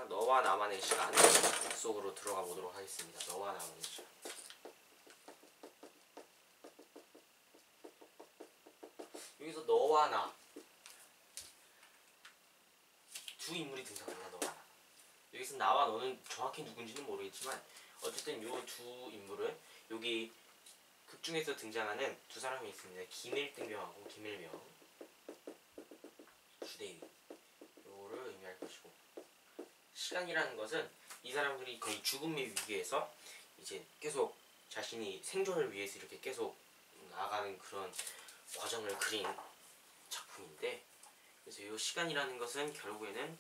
너와 나만의 시간 속으로 들어가 보도록 하겠습니다. 너와 나만의 시간. 여기서 너와 나 두 인물이 등장합니다. 너와 나. 여기서 나와 너는 정확히 누군지는 모르겠지만 어쨌든 요 두 인물은 여기 극 중에서 등장하는 두 사람이 있습니다. 김일등병하고 김일명, 주대위. 요거를 의미할 것이고, 시간이라는 것은 이 사람들이 거의 죽음의 위기에서 이제 계속 자신이 생존을 위해서 이렇게 계속 나아가는 그런 과정을 그린 작품인데, 그래서 이 시간이라는 것은 결국에는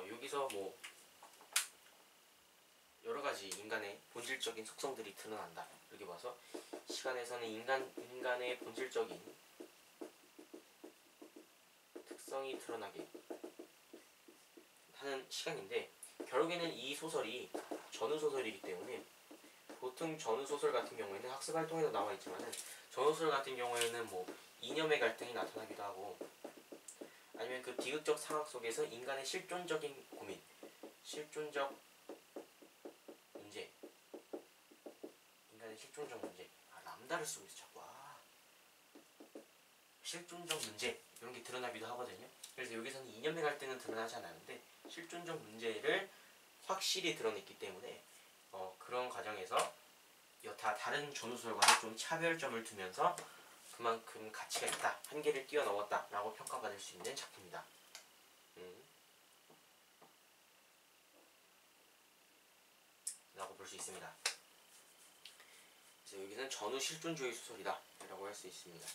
여기서 뭐 여러 가지 인간의 본질적인 속성들이 드러난다 이렇게 봐서 시간에서는 인간의 본질적인 특성이 드러나게 하는 시간인데, 결국에는 이 소설이 전후소설이기 때문에 보통 전후소설 같은 경우에는 학습활동에도 나와 있지만은 전후소설 같은 경우에는 뭐 이념의 갈등이 나타나기도 하고 아니면 그 비극적 상황 속에서 인간의 실존적인 고민, 실존적 문제, 인간의 실존적 문제, 람다를 쓰고 있어 자꾸. 실존적 문제 이런 게 드러나기도 하거든요. 그래서 여기서는 이념의 갈등은 드러나지 않았는데 실존적 문제를 확실히 드러냈기 때문에 그런 과정에서 다른 전후소설과는 좀 차별점을 두면서 그만큼 가치가 있다, 한계를 뛰어넘었다 라고 평가받을 수 있는 작품이다. 라고 볼 수 있습니다. 그래서 여기는 전후 실존주의 소설이다 라고 할 수 있습니다.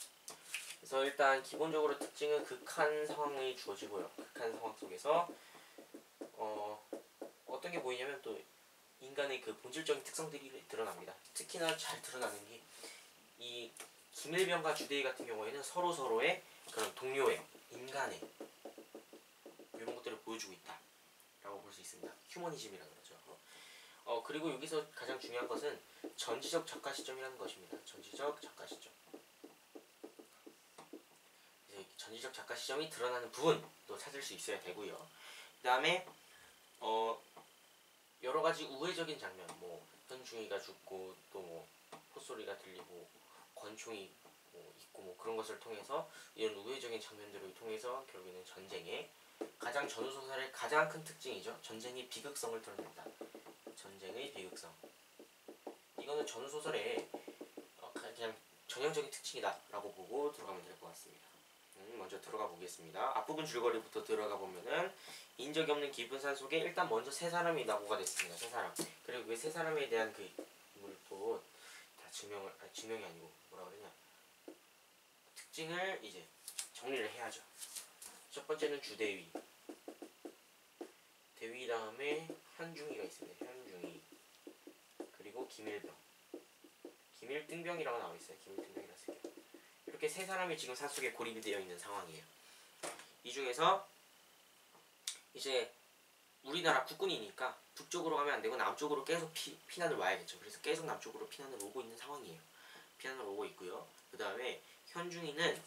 그래서 일단 기본적으로 특징은 극한 상황이 주어지고요. 극한 상황 속에서 어떤 게 보이냐면 또 인간의 그 본질적인 특성들이 드러납니다. 특히나 잘 드러나는 게 이 김일병과 주대위 같은 경우에는 서로서로의 그런 동료애, 인간애 이런 것들을 보여주고 있다 라고 볼 수 있습니다. 휴머니즘이라는 거죠. 그리고 여기서 가장 중요한 것은 전지적 작가 시점이라는 것입니다. 전지적 작가 시점. 전지적 작가 시점이 드러나는 부분도 찾을 수 있어야 되고요. 그 다음에 여러 가지 우회적인 장면, 뭐 현중이가 죽고 또 뭐 콧소리가 들리고 권총이 뭐 있고 뭐 그런 것을 통해서 이런 우회적인 장면들을 통해서 결국에는 전쟁의 가장 전후소설의 가장 큰 특징이죠. 전쟁의 비극성을 드러낸다. 전쟁의 비극성. 이거는 전후소설의 그냥 전형적인 특징이다 라고 보고 들어가면 될 것 같습니다. 먼저 들어가 보겠습니다. 앞부분 줄거리부터 들어가 보면은 인적이 없는 깊은 산 속에 일단 먼저 세 사람이 낙오가 됐습니다. 세 사람. 그리고 그 세 사람에 대한 그 인물도 다 증명이 아니고 뭐라 그러냐, 특징을 이제 정리를 해야죠. 첫 번째는 주대위. 대위 다음에 현중이가 있습니다. 현중이. 그리고 김일병. 김일등병이라고 나와 있어요. 김일등병이라 쓸게요. 이렇게 세 사람이 지금 산속에 고립이 되어 있는 상황이에요. 이 중에서 이제 우리나라 국군이니까 북쪽으로 가면 안 되고 남쪽으로 계속 피난을 와야겠죠. 그래서 계속 남쪽으로 피난을 오고 있는 상황이에요. 피난을 오고 있고요. 그 다음에 현중이는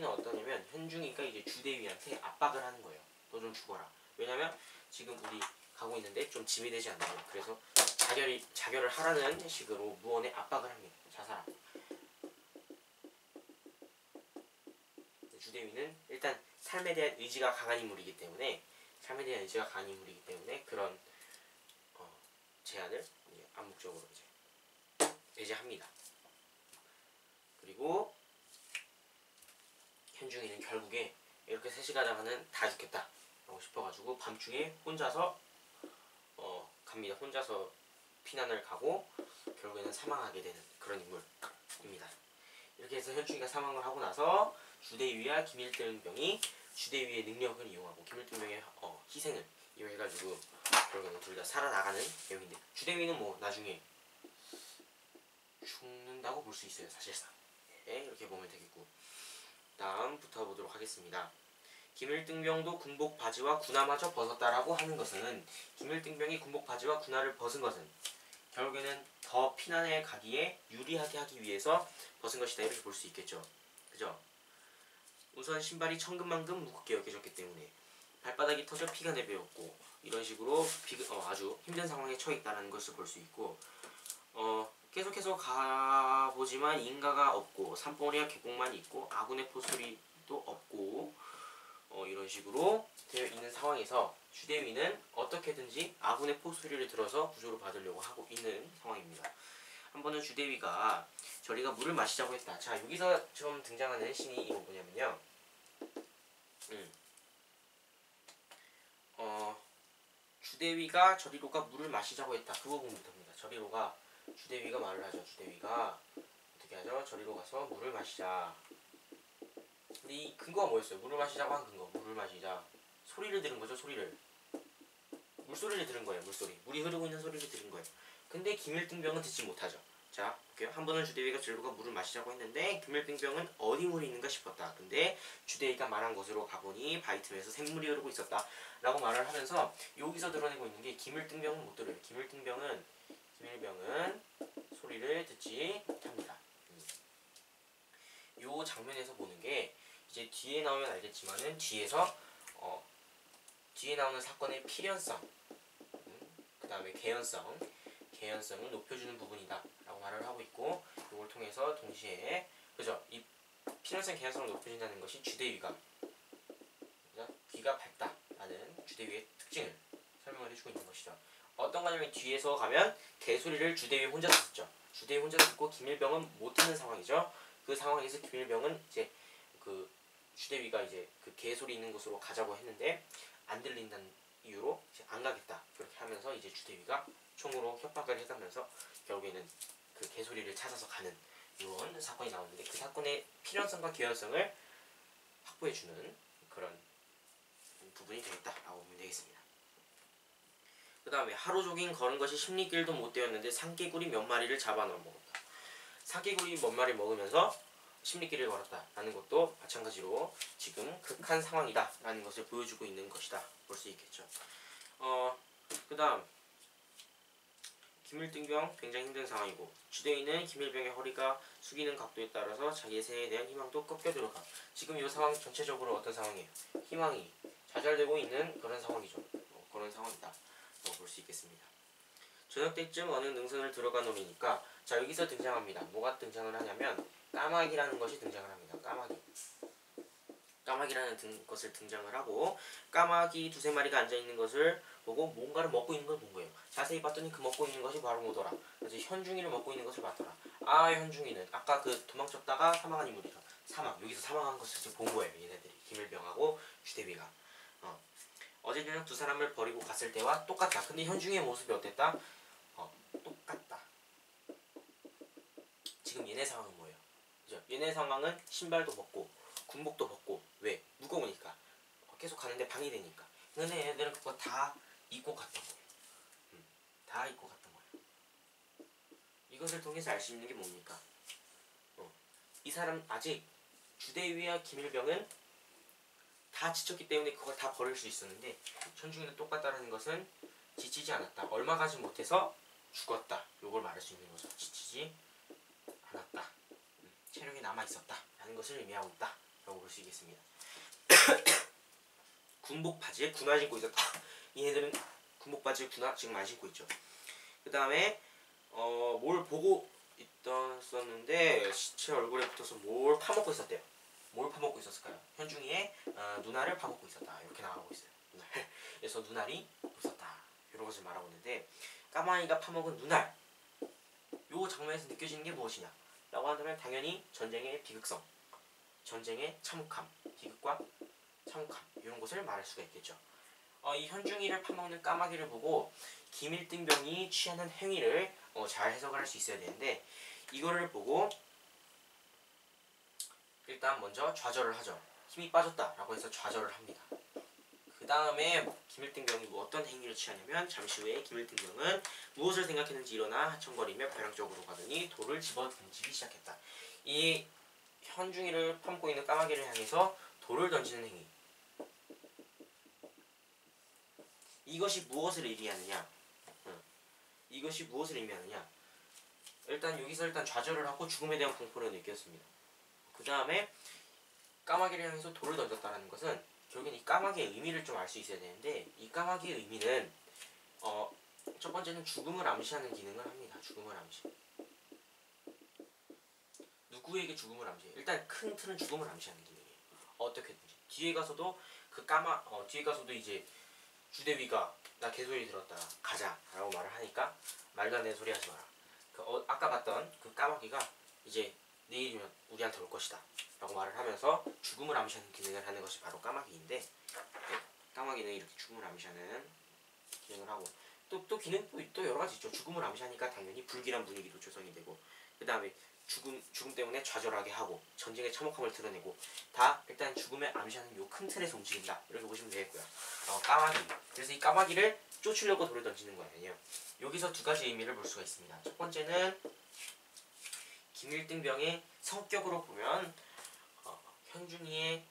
어떠냐면 현중이가 이제 주대위한테 압박을 하는 거예요. 너 좀 죽어라. 왜냐면 지금 우리 가고 있는데 좀 짐이 되지 않나요? 그래서 자결을 하라는 식으로 무언에 압박을 합니다. 자살하고. 주대위는 일단 삶에 대한 의지가 강한 인물이기 때문에 그런 제안을 암묵적으로 이제 배제합니다. 그리고 현중이는 결국에 이렇게 셋이 가다가는 다 죽겠다 라고 싶어가지고 밤중에 혼자서 갑니다. 혼자서 피난을 가고 결국에는 사망하게 되는 그런 인물입니다. 이렇게 해서 현중이가 사망을 하고 나서 주대위와 김일등병이 주대위의 능력을 이용하고 김일등병의 희생을 이용해가지고 결국에는 둘 다 살아나가는 내용인데, 주대위는 뭐 나중에 죽는다고 볼 수 있어요. 사실상. 네, 이렇게 보면 되겠고, 다음부터 보도록 하겠습니다. 김일등병도 군복 바지와 군화마저 벗었다라고 하는 것은, 김일등병이 군복 바지와 군화를 벗은 것은 결국에는 더 피난에 가기에 유리하게 하기 위해서 벗은 것이다 이렇게 볼 수 있겠죠. 그죠? 우선 신발이 천근만근 무겁게 여겨졌기 때문에 발바닥이 터져 피가 내배웠고 이런 식으로 아주 힘든 상황에 처해 있다는 것을 볼 수 있고 계속해서 가보지만 인가가 없고 산봉우리와 계곡만 있고 아군의 포소리도 없고 이런 식으로 되어 있는 상황에서 주대위는 어떻게든지 아군의 포소리를 들어서 구조를 받으려고 하고 있는 상황입니다. 한 번은 주대위가 저리가 물을 마시자고 했다. 자, 여기서 좀 등장하는 신이 이거 뭐냐면요. 주대위가 저리로가 물을 마시자고 했다. 그 부분부터입니다. 저리로가 주대위가 말을 하죠. 주대위가 어떻게 하죠? 저리로 가서 물을 마시자. 근데 이 근거가 뭐였어요? 물을 마시자고 한 근거. 물을 마시자. 소리를 들은 거죠. 소리를. 물소리를 들은 거예요. 물소리. 물이 흐르고 있는 소리를 들은 거예요. 근데 김일등병은 듣지 못하죠. 자, 볼게요. 한 번은 주대위가 저리로가 물을 마시자고 했는데 김일등병은 어디 물이 있는가 싶었다. 근데 주대위가 말한 곳으로 가보니 바위틈에서 샘물이 흐르고 있었다. 라고 말을 하면서 여기서 드러내고 있는 게 김일등병은 못 들어요. 김일병은 소리를 듣지 못합니다. 요 장면에서 보는 게 이제 뒤에 나오면 알겠지만은 뒤에 나오는 사건의 필연성, 그 다음에 개연성을 높여주는 부분이다 라고 말을 하고 있고, 이걸 통해서 동시에 그죠? 이 필연성 개연성을 높여준다는 것이 주대위가 귀가 밝다라는 주대위의 특징을 설명을 해주고 있는 것이죠. 어떤 거냐면 뒤에서 가면 개소리를 주대위 혼자 듣죠. 주대위 혼자 듣고 김일병은 못 듣는 상황이죠. 그 상황에서 김일병은 이제 그 주대위가 이제 그 개소리 있는 곳으로 가자고 했는데 안 들린다는 이유로 이제 안 가겠다. 그렇게 하면서 이제 주대위가 총으로 협박을 해가면서 결국에는 그 개소리를 찾아서 가는 이런 사건이 나오는데, 그 사건의 필연성과 개연성을 확보해주는 그런 부분이 되겠다라고 보면 되겠습니다. 그 다음에 하루 종일 걸은 것이 십리길도 못 되었는데 산개구리 몇 마리를 잡아넣어 먹었다. 산개구리 몇 마리 먹으면서 십리길을 걸었다라는 것도 마찬가지로 지금 극한 상황이다라는 것을 보여주고 있는 것이다 볼 수 있겠죠. 그 다음 김일등병 굉장히 힘든 상황이고, 주대위는 김일병의 허리가 숙이는 각도에 따라서 자기의 생에 대한 희망도 꺾여 들어가. 지금 이 상황 전체적으로 어떤 상황이에요? 희망이 좌절되고 있는 그런 상황이죠. 그런 상황이다 볼 수 있겠습니다. 저녁 때쯤 어느 능선을 들어가 놓으니까, 자, 여기서 등장합니다. 뭐가 등장을 하냐면 까마귀라는 것이 등장을 합니다. 까마귀라는 것을 등장을 하고, 까마귀 두세 마리가 앉아있는 것을 보고 뭔가를 먹고 있는 걸 본 거예요. 자세히 봤더니 그 먹고 있는 것이 바로 뭐더라? 그래서 현중이를 먹고 있는 것을 봤더라. 아, 현중이는 아까 그 도망쳤다가 사망한 인물이죠. 여기서 사망한 것을 이제 본 거예요. 얘네들이 김일병하고 주대위가. 어제 저녁 두 사람을 버리고 갔을 때와 똑같다. 근데 현중이의 모습이 어땠다? 똑같다. 지금 얘네 상황은 뭐예요? 그죠? 얘네 상황은 신발도 벗고 군복도 벗고, 왜? 무거우니까. 계속 가는데 방해되니까. 근데 얘네들은 그거 다 입고 갔던 거예요. 다 입고 갔던 거예요. 이것을 통해서 알 수 있는 게 뭡니까? 이 사람 아직 주대위와 김일병은 다 지쳤기 때문에 그걸 다 버릴 수 있었는데, 현중이는 똑같다는 것은 지치지 않았다. 얼마 가지 못해서 죽었다. 요걸 말할 수 있는 거죠. 지치지 않았다. 체력이 남아있었다. 라는 것을 의미하고 있다. 라고 볼 수 있겠습니다. 군복 바지에 군화 신고 있었다. 얘네들은 군복 바지에 군화 지금 안 신고 있죠. 그 다음에 뭘 보고 있었는데 시체 얼굴에 붙어서 뭘 파먹고 있었대요. 뭘 파먹고 있었을까요? 현중이의 눈알을 파먹고 있었다. 이렇게 나가고 있어요. 눈알. 그래서 눈알이 없었다. 이런 것을 말하고 있는데, 까마귀가 파먹은 눈알, 요 장면에서 느껴지는 게 무엇이냐 라고 한다면 당연히 전쟁의 비극성, 전쟁의 참혹함, 비극과 참혹함, 이런 것을 말할 수가 있겠죠. 이 현중이를 파먹는 까마귀를 보고 김일등병이 취하는 행위를 잘 해석을 할 수 있어야 되는데, 이거를 보고 일단 먼저 좌절을 하죠. 힘이 빠졌다라고 해서 좌절을 합니다. 그 다음에 김일등병이 어떤 행위를 취하냐면, 잠시 후에 김일등병은 무엇을 생각했는지 일어나 하청거리며 벼랑 쪽으로 가더니 돌을 집어 던지기 시작했다. 이 현중이를 파먹고 있는 까마귀를 향해서 돌을 던지는 행위, 이것이 무엇을 의미하느냐? 일단 여기서 좌절을 하고 죽음에 대한 공포를 느꼈습니다. 그 다음에 까마귀를 향해서 돌을 던졌다는 것은 결국엔 이 까마귀의 의미를 좀 알 수 있어야 되는데, 이 까마귀의 의미는 첫 번째는 죽음을 암시하는 기능을 합니다. 죽음을 암시. 누구에게 죽음을 암시해요? 일단 큰 틀은 죽음을 암시하는 기능이에요. 어떻게든지. 뒤에 가서도 뒤에 가서도 이제 주대위가 나 개소리 들었다 가자라고 말을 하니까 말도 안 되는 소리 하지 마라. 아까 봤던 그 까마귀가 이제 내일이면 우리한테 올 것이다 라고 말을 하면서 죽음을 암시하는 기능을 하는 것이 바로 까마귀인데, 까마귀는 이렇게 죽음을 암시하는 기능을 하고, 또 기능도 또 여러 가지 있죠. 죽음을 암시하니까 당연히 불길한 분위기도 조성이 되고, 그 다음에 죽음 때문에 좌절하게 하고 전쟁의 참혹함을 드러내고, 다 일단 죽음에 암시하는 요 큰 틀에서 움직인다 이렇게 보시면 되겠고요. 까마귀. 그래서 이 까마귀를 쫓으려고 돌을 던지는 거예요. 여기서 두 가지 의미를 볼 수가 있습니다. 첫 번째는 김일등병의 성격으로 보면 현중이에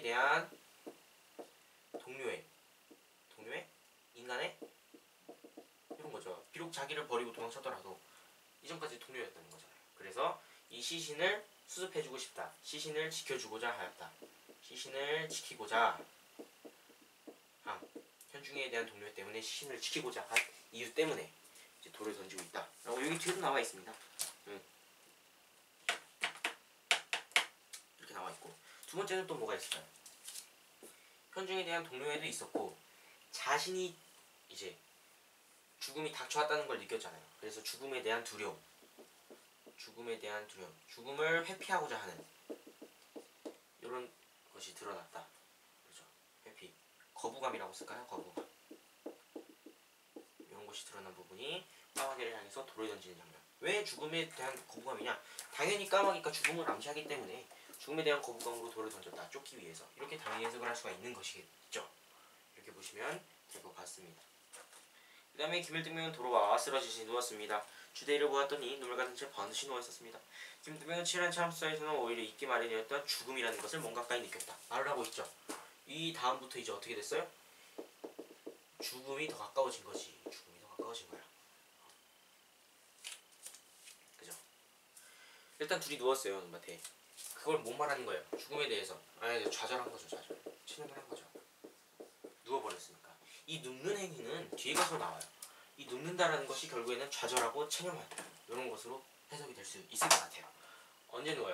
대한 동료애, 인간의 이런 거죠. 비록 자기를 버리고 도망쳤더라도 이전까지 동료였다는 거잖아요. 그래서 이 시신을 수습해주고 싶다. 시신을 지켜주고자 하였다. 시신을 지키고자 현중이에 대한 동료 때문에 시신을 지키고자 한 이유 때문에 이제 돌을 던지고 있다 라고 여기 뒤에도 나와 있습니다. 이렇게 나와 있고, 두 번째는 또 뭐가 있을까요? 현중에 대한 동료애도 있었고, 자신이 이제 죽음이 닥쳐왔다는 걸 느꼈잖아요. 그래서 죽음에 대한 두려움, 죽음을 회피하고자 하는 이런 것이 드러났다. 그렇죠? 회피, 거부감이라고 쓸까요? 거부감. 이런 것이 드러난 부분이 까마귀를 향해서 돌을 던지는 장면. 왜 죽음에 대한 거부감이냐? 당연히 까마귀가 죽음을 암시하기 때문에 죽음에 대한 거부감으로 돌을 던졌다. 쫓기 위해서. 이렇게 당연히 해석을 할 수가 있는 것이겠죠. 이렇게 보시면 될 것 같습니다. 그 다음에 김일등병은 도로와 쓰러지시 누웠습니다. 주대리를 보았더니 눈물 같은 채 번듯이 누워있었습니다. 김일등병은 치열한 참수에서는 오히려 잊기 마련이었던 죽음이라는 것을 몸 가까이 느꼈다. 말을 하고 있죠. 이 다음부터 이제 어떻게 됐어요? 죽음이 더 가까워진 거지. 죽음이 더 가까워진 거야. 그죠? 일단 둘이 누웠어요. 눈밭에. 그걸 못 말하는 거예요. 죽음에 대해서. 좌절한 거죠. 좌절. 체념을 한 거죠. 누워버렸으니까. 이 눕는 행위는 뒤에 가서 나와요. 이 눕는다라는 것이 결국에는 좌절하고 체념한다. 이런 것으로 해석이 될 수 있을 것 같아요. 언제 누워요?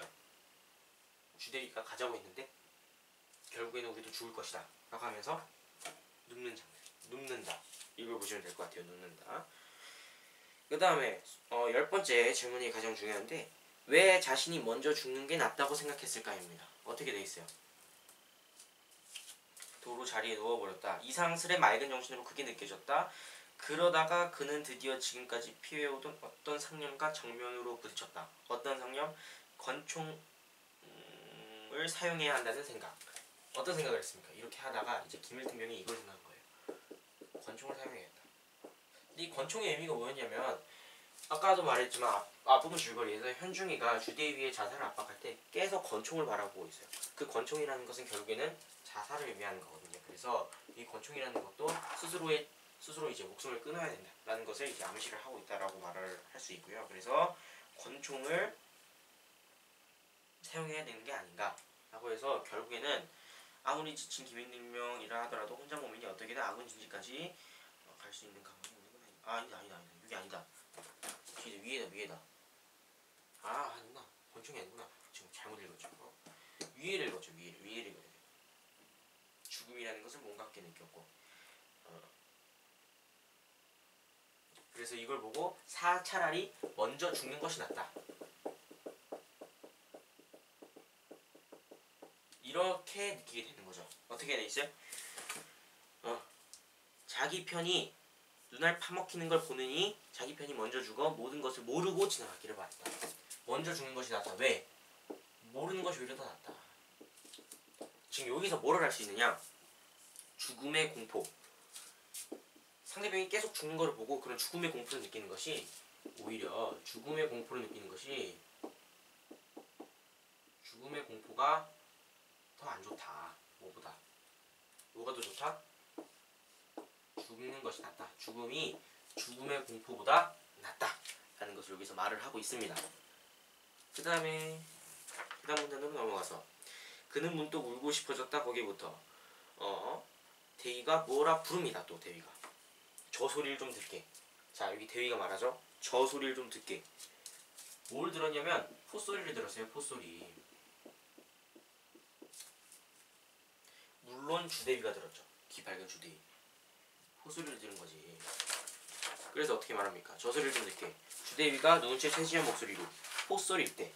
주대리가 가자고 했는데 결국에는 우리도 죽을 것이다 라고 하면서 눕는 장면. 눕는다. 이걸 보시면 될 것 같아요. 눕는다. 그 다음에 10번째 질문이 가장 중요한데, 왜 자신이 먼저 죽는 게 낫다고 생각했을까입니다. 어떻게 돼 있어요? 도로 자리에 누워버렸다. 이상스레 맑은 정신으로 그게 느껴졌다. 그러다가 그는 드디어 지금까지 피해오던 어떤 상념과 정면으로 부딪혔다. 어떤 상념? 권총을 사용해야 한다는 생각. 어떤 생각을 했습니까? 이렇게 하다가 이제 김일등병이 이걸 생각한 거예요. 권총을 사용해야겠다. 근데 이 권총의 의미가 뭐였냐면, 아까도 말했지만 앞부분 줄거리에서 현중이가 주대위의 자살을 압박할 때 깨서 권총을 바라보고 있어요. 그 권총이라는 것은 결국에는 자살을 의미하는 거거든요. 그래서 이 권총이라는 것도 스스로 이제 목숨을 끊어야 된다라는 것을 이제 암시를 하고 있다라고 말을 할 수 있고요. 그래서 권총을 사용해야 되는 게 아닌가라고 해서 결국에는 아무리 지친 김일등병이라 하더라도 혼자 몸이니 어떻게든 아군 진지까지 갈 수 있는 강함이 있는 건 아니다. 아니다. 이게 아니다. 위에다. 아니구나. 권총이 아니구나. 지금 잘못 읽었죠. 위에를 읽었죠. 위에를 읽어야 돼. 죽음이라는 것을 몸같게 느꼈고, 그래서 이걸 보고 차라리 먼저 죽는 것이 낫다. 이렇게 느끼게 되는 거죠. 어떻게 돼 있어요? 자기 편이 눈알 파먹히는 걸 보느니 자기 편이 먼저 죽어 모든 것을 모르고 지나가기를 바랬다. 먼저 죽는 것이 낫다. 왜? 모르는 것이 오히려 더 낫다. 지금 여기서 뭐를 할 수 있느냐? 죽음의 공포. 상대방이 계속 죽는 것을 보고 그런 죽음의 공포를 느끼는 것이, 오히려 죽음의 공포를 느끼는 것이, 죽음의 공포가 더 안 좋다. 뭐보다. 뭐가 더 좋다? 죽는 것이 낫다. 죽음이 죽음의 공포보다 낫다 라는 것을 여기서 말을 하고 있습니다. 그 다음 문단으로 넘어가서, 그는 문득 울고 싶어졌다. 거기부터 대위가 뭐라 부릅니다. 또 대위가 저 소리를 좀 듣게. 자, 여기 대위가 말하죠. 저 소리를 좀 듣게. 뭘 들었냐면 포소리를 들었어요. 포소리. 물론 주대위가 들었죠. 귀 밝은 주대위. 포소리를 들은 거지. 그래서 어떻게 말합니까? 저 소리를 좀 듣게. 주대위가 누군지 세시한 목소리로 포소리일 때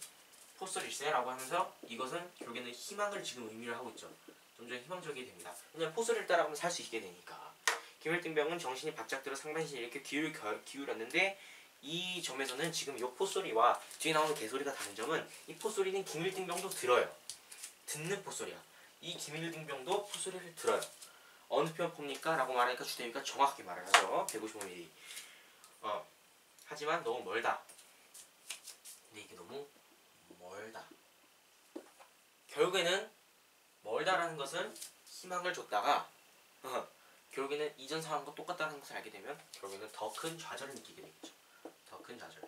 포소리일세 라고 하면서 이것은 결국에는 희망을 지금 의미를 하고 있죠. 점점 희망적이 됩니다. 왜냐면 포소리를 따라가면 살 수 있게 되니까. 김일등병은 정신이 바짝 들어 상반신이 이렇게 기울였는데 이 점에서는 지금 이 포소리와 뒤에 나오는 개소리가 다른 점은 이 포소리는 김일등병도 들어요. 듣는 포소리야. 이 김일등병도 포소리를 들어요. 어느 편 봅니까? 라고 말하니까 주대위가 정확하게 말을 하죠. 155mm. 하지만 너무 멀다. 근데 이게 너무 멀다. 결국에는 멀다라는 것은 희망을 줬다가 결국에는 이전 상황과 똑같다는 것을 알게 되면 결국에는 더 큰 좌절을 느끼게 되겠죠. 더 큰 좌절.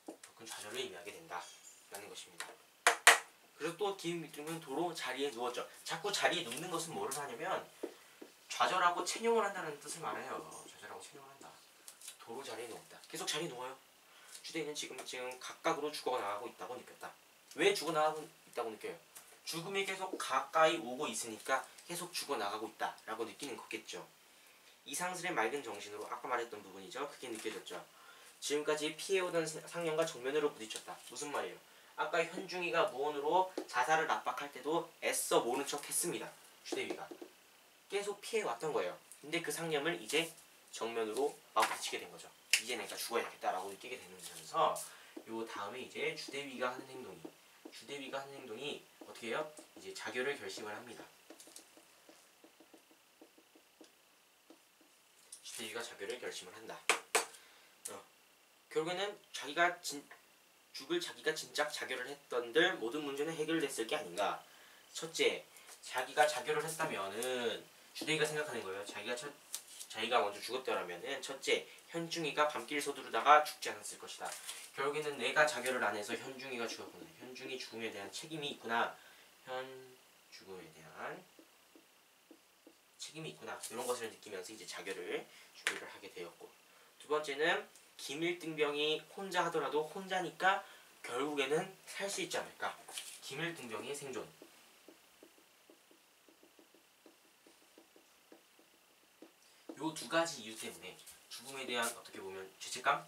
더 큰 좌절을 의미하게 된다라는 것입니다. 그래서 또 김일등은 도로 자리에 누웠죠. 자꾸 자리에 눕는 것은 뭐를 하냐면 좌절하고 체념을 한다는 뜻을 말해요. 좌절하고 체념을 한다. 도로 자리에 누웠다. 계속 자리에 누워요. 주대위는 지금 각각으로 죽어나가고 있다고 느꼈다. 왜 죽어나가고 있다고 느껴요? 죽음이 계속 가까이 오고 있으니까 계속 죽어나가고 있다라고 느끼는 거겠죠. 이상슬의 맑은 정신으로 아까 말했던 부분이죠. 그게 느껴졌죠. 지금까지 피해오던 상령과 정면으로 부딪혔다. 무슨 말이에요? 아까 현중이가 무언으로 자살을 압박할 때도 애써 모른 척 했습니다. 주대위가. 계속 피해왔던 거예요. 근데 그 상념을 이제 정면으로 맞부딪히게 된 거죠. 이제 내가 죽어야겠다라고 느끼게 되면서 요 다음에 이제 주대위가 하는 행동이 어떻게 해요? 이제 자결을 결심을 합니다. 주대위가 자결을 결심을 한다. 결국에는 죽을 자기가 진작 자결을 했던들 모든 문제는 해결됐을 게 아닌가. 첫째, 자기가 자결을 했다면은 주대위가 생각하는 거예요. 자기가 먼저 죽었더라면은 첫째, 현중이가 밤길 서두르다가 죽지 않았을 것이다. 결국에는 내가 자결을 안 해서 현중이가 죽었구나. 현중이 죽음에 대한 책임이 있구나. 죽음에 대한 책임이 있구나. 이런 것을 느끼면서 이제 자결을 준비를 하게 되었고, 두 번째는 김일등병이 혼자 하더라도 혼자니까 결국에는 살 수 있지 않을까. 김일등병의 생존. 요 두 가지 이유 때문에 죽음에 대한 어떻게 보면 죄책감?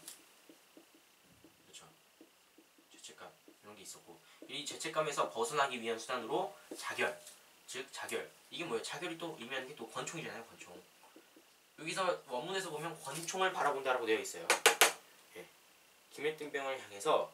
그렇죠. 죄책감 이런 게 있었고, 이 죄책감에서 벗어나기 위한 수단으로 자결. 즉 자결. 이게 뭐예요? 자결이 또 의미하는 게 또 권총이잖아요. 권총. 여기서 원문에서 보면 권총을 바라본다라고 되어 있어요. 예. 김일등병을 향해서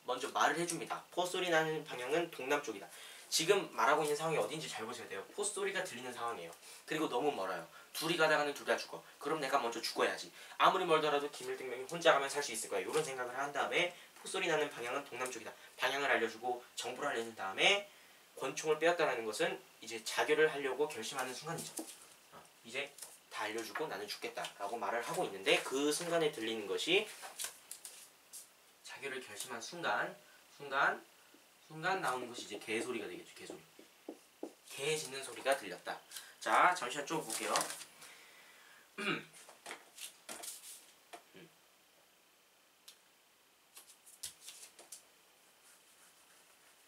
먼저 말을 해줍니다. 포소리 나는 방향은 동남쪽이다. 지금 말하고 있는 상황이 어딘지 잘 보셔야 돼요. 포소리가 들리는 상황이에요. 그리고 너무 멀어요. 둘이 가다가는 둘 다 죽어. 그럼 내가 먼저 죽어야지. 아무리 멀더라도 김일등병이 혼자 가면 살 수 있을 거야. 이런 생각을 한 다음에 포소리 나는 방향은 동남쪽이다. 방향을 알려주고 정보를 알려준 다음에 권총을 빼앗다라는 것은 이제 자결을 하려고 결심하는 순간이죠. 이제 다 알려주고 나는 죽겠다라고 말을 하고 있는데 그 순간에 들리는 것이 자결을 결심한 순간 나오는 것이 이제 개소리가 되겠죠. 개소리. 개 짖는 소리가 들렸다. 자, 잠시만 좀 볼게요.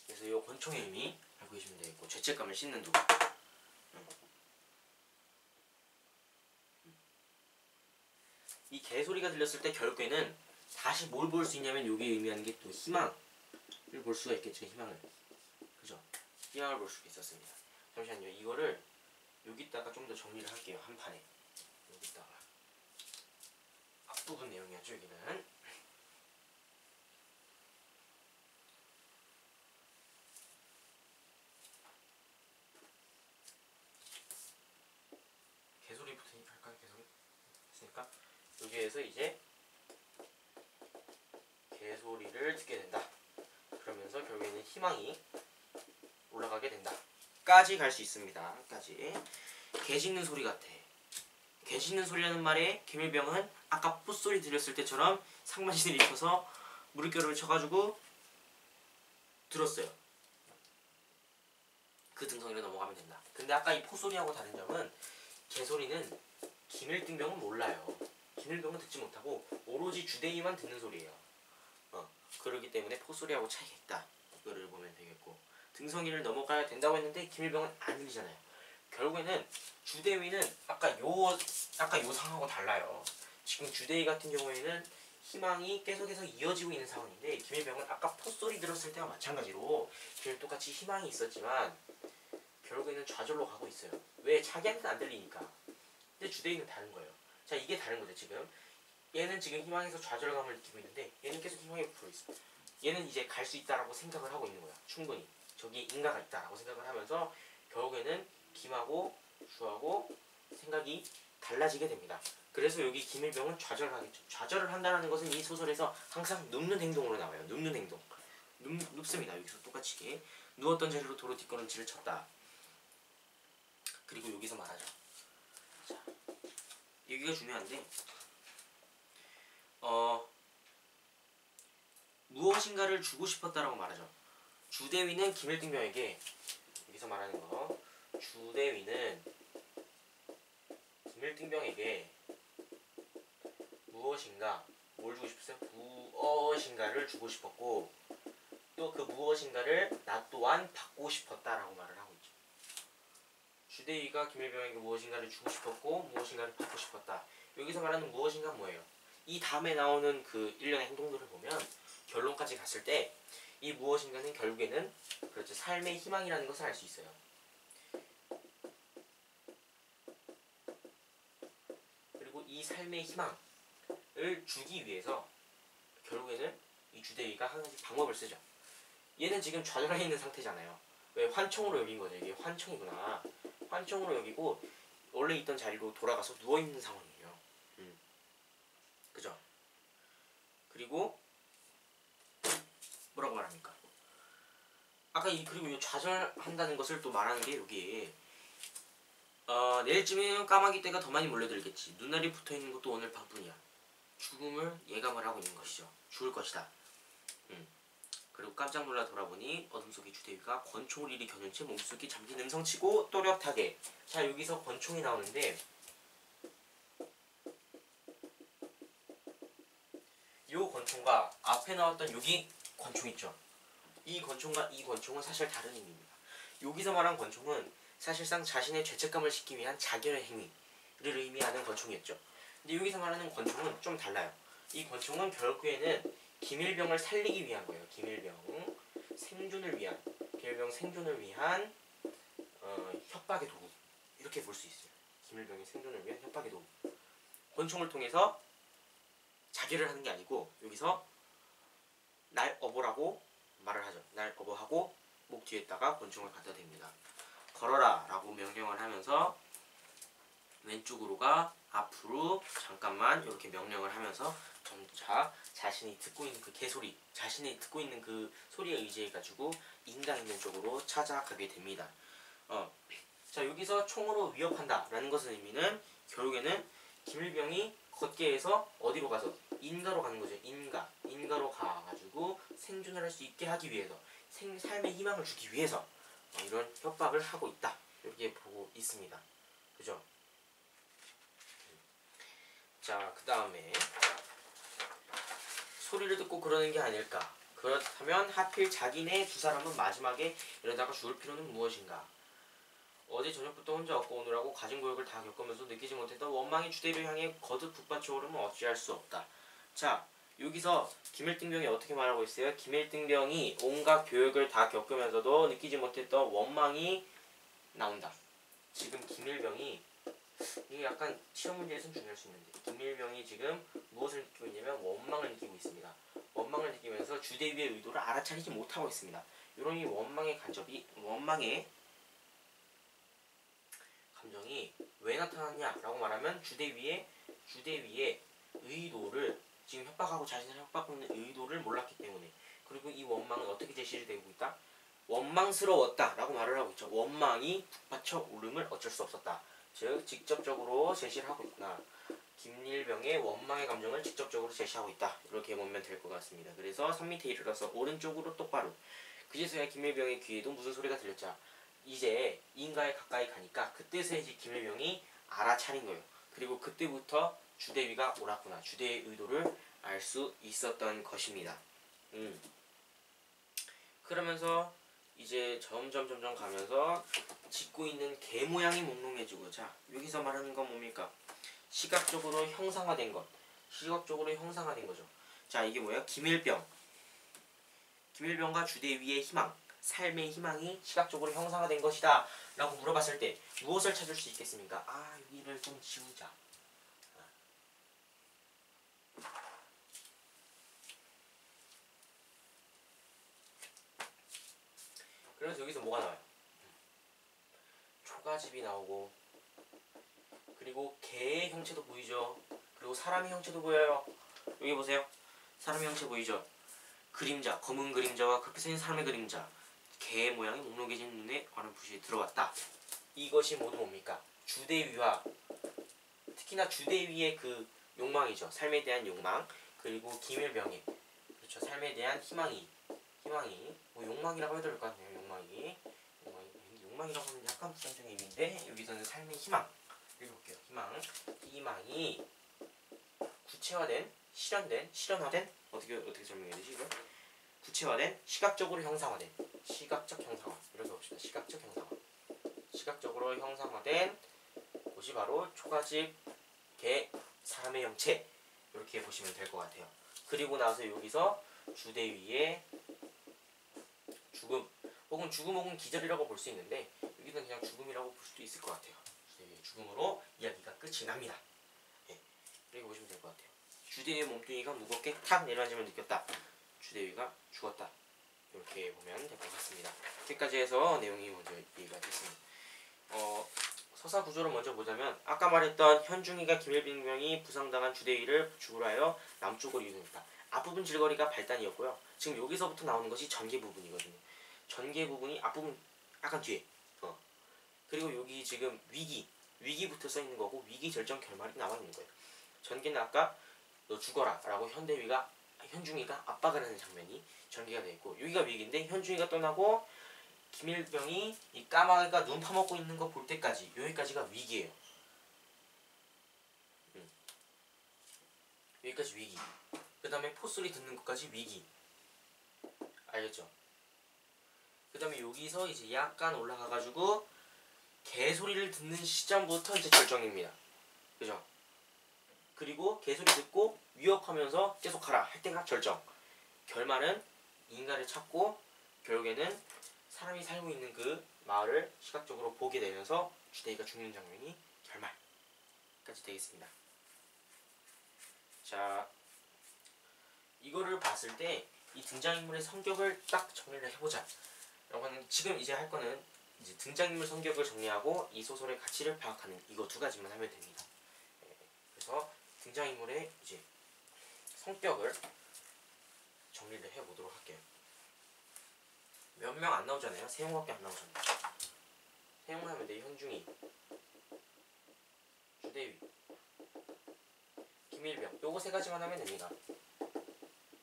그래서 이 권총의 의미 알고 계시면 되겠고, 죄책감을 씻는 두. 이 개소리가 들렸을 때 결국에는 다시 뭘 볼 수 있냐면 여기에 의미하는 게 또 희망을 볼 수가 있겠죠. 희망을. 그죠? 희망을 볼 수가 있었습니다. 잠시만요. 이거를 여기다가 좀 더 정리를 할게요. 한 판에. 여기다가. 앞부분 내용이었죠. 여기는. 개소리부터 할까요? 개소리? 했으니까 여기에서 이제 개소리를 듣게 된다. 그러면서 결국에는 희망이 올라가게 된다. 까지 갈 수 있습니다. 까지. 개 짖는 소리 같아. 개 짖는 소리라는 말에 김일병은 아까 풋소리 들렸을 때처럼 상반신을 입혀서 무릎결을 쳐가지고 들었어요. 그 등성이로 넘어가면 된다. 근데 아까 이 포소리하고 다른 점은 개소리는 기밀등병은 몰라요. 기밀병은 듣지 못하고 오로지 주대위만 듣는 소리예요. 그렇기 때문에 포소리하고 차이가 있다. 이거를 보면 되겠고, 등성이를 넘어가야 된다고 했는데 기밀병은 안 들리잖아요. 결국에는 주대위는 아까 요 상황하고 달라요. 지금 주대위 같은 경우에는 희망이 계속해서 이어지고 있는 상황인데, 기밀병은 아까 포소리 들었을 때와 마찬가지로 기밀 똑같이 희망이 있었지만 결국에는 좌절로 가고 있어요. 왜? 자기한테는 안 들리니까. 근데 주대위는 다른 거예요. 자, 이게 다른 거죠. 지금 얘는 지금 희망에서 좌절감을 느끼고 있는데 얘는 계속 희망에 부풀어 있어. 얘는 이제 갈 수 있다라고 생각을 하고 있는 거야. 충분히 저기 인가가 있다라고 생각을 하면서 결국에는 김하고 주하고 생각이 달라지게 됩니다. 그래서 여기 기밀병은 좌절을 하겠죠. 좌절을 한다는 것은 이 소설에서 항상 눕는 행동으로 나와요. 눕는 행동. 눕습니다. 여기서 똑같이 누웠던 자리로 도로 뒷걸음질을 쳤다. 그리고 여기서 말하죠. 자, 여기가 중요한데 무엇인가를 주고 싶었다라고 말하죠. 주대위는 김일등병에게, 여기서 말하는 거, 주대위는 김일등병에게 무엇인가, 뭘 주고 싶었어요? 무엇인가를 주고 싶었고, 또 그 무엇인가를 나 또한 받고 싶었다라고 말을 하고 있죠. 주대위가 김일병에게 무엇인가를 주고 싶었고 무엇인가를 받고 싶었다. 여기서 말하는 무엇인가 뭐예요? 이 다음에 나오는 그 일련의 행동들을 보면 결론까지 갔을 때 이 무엇인가는 결국에는 그렇죠, 삶의 희망이라는 것을 알 수 있어요. 그리고 이 삶의 희망을 주기 위해서 결국에는 이 주대위가 한 가지 방법을 쓰죠. 얘는 지금 좌절해 있는 상태잖아요. 왜? 환청으로 여긴 거죠. 이게 환청이구나. 환청으로 여기고 원래 있던 자리로 돌아가서 누워있는 상황이에요. 그죠? 그리고 뭐라고 말합니까? 아까 그리고 이 좌절한다는 것을 또 말하는 게 여기에 내일쯤이면 까마귀 떼가 더 많이 몰려들겠지. 눈알이 붙어있는 것도 오늘 밤뿐이야. 죽음을 예감을 하고 있는 것이죠. 죽을 것이다. 그리고 깜짝 놀라 돌아보니 어둠 속의 주대위가 권총을 이리 겨눈 채 몸속이 잠긴 음성치고 또렷하게. 자, 여기서 권총이 나오는데 이 권총과 앞에 나왔던 여기 권총 있죠. 이 권총과 이 권총은 사실 다른 의미입니다. 여기서 말한 권총은 사실상 자신의 죄책감을 싣기 위한 자결의 행위를 의미하는 권총이었죠. 근데 여기서 말하는 권총은 좀 달라요. 이 권총은 결국에는 김일병을 살리기 위한 거예요. 김일병 생존을 위한 협박의 도구, 이렇게 볼 수 있어요. 김일병의 생존을 위한 협박의 도구. 권총을 통해서 자결을 하는 게 아니고 여기서 날 업어라고 말을 하죠. 날 업어하고 목 뒤에다가 권총을 갖다 댑니다. 걸어라 라고 명령을 하면서 왼쪽으로 가, 앞으로 잠깐만, 이렇게 명령을 하면서 점차 자신이 듣고 있는 그 개소리, 자신이 듣고 있는 그 소리에 의지해가지고 인강 있는 쪽으로 찾아가게 됩니다. 자, 여기서 총으로 위협한다 라는 것의 의미는 결국에는 김일병이 걷게 해서 어디로 가서 인가로 가는 거죠. 인가로 가가지고 생존을 할 수 있게 하기 위해서, 삶의 희망을 주기 위해서 이런 협박을 하고 있다, 이렇게 보고 있습니다. 그죠? 자, 그 다음에 소리를 듣고 그러는 게 아닐까. 그렇다면 하필 자기네 두 사람은 마지막에 이러다가 죽을 필요는 무엇인가. 어제 저녁부터 혼자 얻고 오느라고 가진 고역을 다 겪으면서 느끼지 못했던 원망의 주대를 향해 거듭 북받쳐 오르면 어찌할 수 없다. 자, 여기서 김일등병이 어떻게 말하고 있어요? 김일등병이 온갖 교육을 다 겪으면서도 느끼지 못했던 원망이 나온다. 지금 김일병이, 이게 약간 시험 문제에서는 중요할 수 있는데, 김일병이 지금 무엇을 느끼고 있냐면 원망을 느끼고 있습니다. 원망을 느끼면서 주대위의 의도를 알아차리지 못하고 있습니다. 이런 이 원망의 감정이 왜 나타났냐라고 말하면 주대위의 의도를, 지금 협박하고 자신을 협박하고 있는 의도를 몰랐기 때문에. 그리고 이 원망은 어떻게 제시를 되고 있다? 원망스러웠다 라고 말을 하고 있죠. 원망이 북받쳐 오름을 어쩔 수 없었다. 즉 직접적으로 제시를 하고 있구나. 김일병의 원망의 감정을 직접적으로 제시하고 있다, 이렇게 보면 될 것 같습니다. 그래서 산 밑에 이르러서 오른쪽으로 똑바로. 그제서야 김일병의 귀에도 무슨 소리가 들렸자. 이제 인가에 가까이 가니까 그때서야 이제 김일병이 알아차린 거예요. 그리고 그때부터 주대위가 옳았구나. 주대의 의도를 알 수 있었던 것입니다. 그러면서 이제 점점 가면서 짓고 있는 개 모양이 몽롱해지고, 자 여기서 말하는 건 뭡니까? 시각적으로 형상화된 것. 시각적으로 형상화된 거죠. 자 이게 뭐예요? 김일병. 김일병과 주대위의 희망, 삶의 희망이 시각적으로 형상화된 것이다 라고 물어봤을 때 무엇을 찾을 수 있겠습니까? 아 여기를 좀 지우자. 그래서 여기서 뭐가 나와요? 초가집이 나오고, 그리고 개의 형체도 보이죠. 그리고 사람의 형체도 보여요. 여기 보세요. 사람의 형체 보이죠. 그림자, 검은 그림자와 그렇게 생긴 사람의 그림자, 개의 모양이 몽롱해진 눈에 어렴풋이 들어왔다. 이것이 모두 뭡니까? 주대위와 특히나 주대위의 그 욕망이죠. 삶에 대한 욕망, 그리고 김일병의 그렇죠. 삶에 대한 희망이 뭐 욕망이라고 해도 될 것 같네요. 욕망이라고 하면 약간 부정적인 의미인데 여기서는 삶의 희망 읽어볼게요. 희망이 구체화된, 실현화된 어떻게 설명해야 되지 이거? 구체화된, 시각적으로 형상화된, 시각적 형상화 이렇게 봅시다. 시각적으로 형상화된 곳이 바로 초가집, 개, 사람의 형체 이렇게 보시면 될 것 같아요. 그리고 나서 여기서 주대위의 죽음 혹은 기절이라고 볼 수 있는데 여기는 그냥 죽음이라고 볼 수도 있을 것 같아요. 주대위의 죽음으로 이야기가 끝이 납니다. 예, 이렇게 보시면 될 것 같아요. 주대위의 몸뚱이가 무겁게 탁 내려앉음을 느꼈다. 주대위가 죽었다. 이렇게 보면 될 것 같습니다. 여기까지 해서 내용이 먼저 얘기가 됐습니다. 서사 구조를 먼저 보자면 아까 말했던 현중이가 김일병이 부상당한 주대위를 죽으려 하여 남쪽으로 이동했다. 앞부분 질거리가 발단이었고요. 지금 여기서부터 나오는 것이 전개 부분이거든요. 전개 부분이 앞부분 약간 뒤에. 그리고 여기 지금 위기부터 써 있는 거고 위기 절정 결말이 나와 있는 거예요. 전개는 아까 너 죽어라 라고 현중이가 압박을 하는 장면이 전개가 되어 있고, 여기가 위기인데 현중이가 떠나고 김일병이 이 까마귀가 눈 파먹고 있는 거 볼 때까지 여기까지가 위기예요. 여기까지 위기. 그 다음에 포소리 듣는 것까지 위기. 알겠죠? 그 다음에 여기서 이제 약간 올라가가지고 개소리를 듣는 시점부터 이제 절정입니다. 그죠? 그리고 개소리 듣고 위협하면서 계속하라 할 때가 절정. 결말은 인간을 찾고 결국에는 사람이 살고 있는 그 마을을 시각적으로 보게 되면서 주대위가 죽는 장면이 결말까지 되겠습니다. 자, 이거를 봤을 때 이 등장인물의 성격을 딱 정리를 해보자 라고 하는, 지금 이제 할 거는 이제 등장인물 성격을 정리하고 이 소설의 가치를 파악하는 이거 두 가지만 하면 됩니다. 그래서 등장인물의 이제 성격을 정리를 해보도록 할게요. 몇 명 안 나오잖아요. 3명밖에 안 나오잖아요. 3명 하면 돼. 현중이, 주대위, 김일병. 요거 3가지만 하면 됩니다.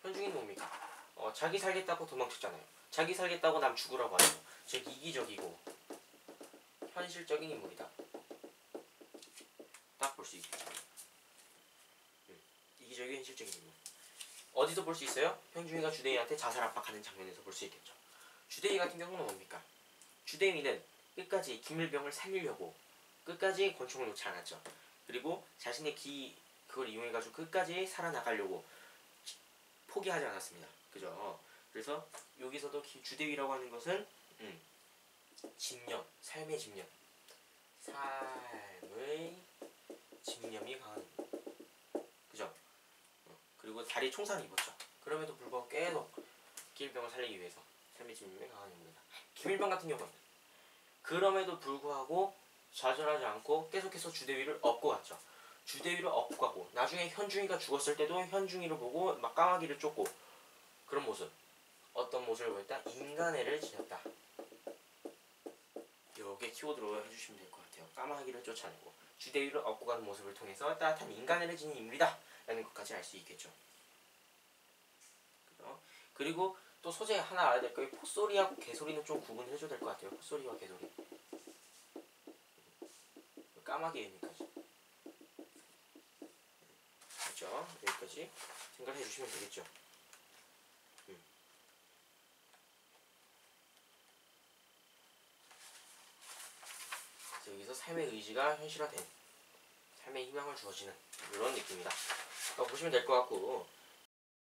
현중이는 뭡니까? 자기 살겠다고 도망쳤잖아요. 자기 살겠다고 남 죽으라고 하죠. 즉 이기적이고 현실적인 인물이다. 딱 볼 수 있겠죠. 이기적이고 현실적인 인물. 어디서 볼 수 있어요? 현중이가 주대위한테 자살 압박하는 장면에서 볼 수 있겠죠. 주대위 같은 경우는 뭡니까? 주대위는 끝까지 김일병을 살리려고 끝까지 권총을 놓지 않았죠. 그리고 자신의 그걸 이용해가지고 끝까지 살아나가려고 포기하지 않았습니다. 그죠? 그래서 여기서도 주대위라고 하는 것은 집념, 삶의 집념이 강한, 그죠? 그리고 다리에 총살을 입었죠. 그럼에도 불구하고 계속 김일병을 살리기 위해서 삶의 집념이 강한 인물이다. 김일병 같은 경우는 그럼에도 불구하고 좌절하지 않고 계속해서 주대위를 업고 갔죠. 주대위를 업고 가고 나중에 현중이가 죽었을 때도 현중이를 보고 막 까마귀를 쫓고 그런 모습. 어떤 모습을 보였다? 인간애를 지녔다. 이게 키워드로 해주시면 될 것 같아요. 까마귀를 쫓아내고 주대위를 업고 가는 모습을 통해서 따뜻한 인간애를 지닌 인물이다 라는 것까지 알 수 있겠죠. 그리고 또 소재 하나 알아야 될 거예요. 포소리하고 개소리는 좀 구분해줘야 될 것 같아요. 포소리와 개소리. 까마귀 의미까지. 그렇죠? 여기까지 생각해 주시면 되겠죠. 그래서 여기서 삶의 의지가 현실화된 삶의 희망을 주어지는 이런 느낌이다. 보시면 될 것 같고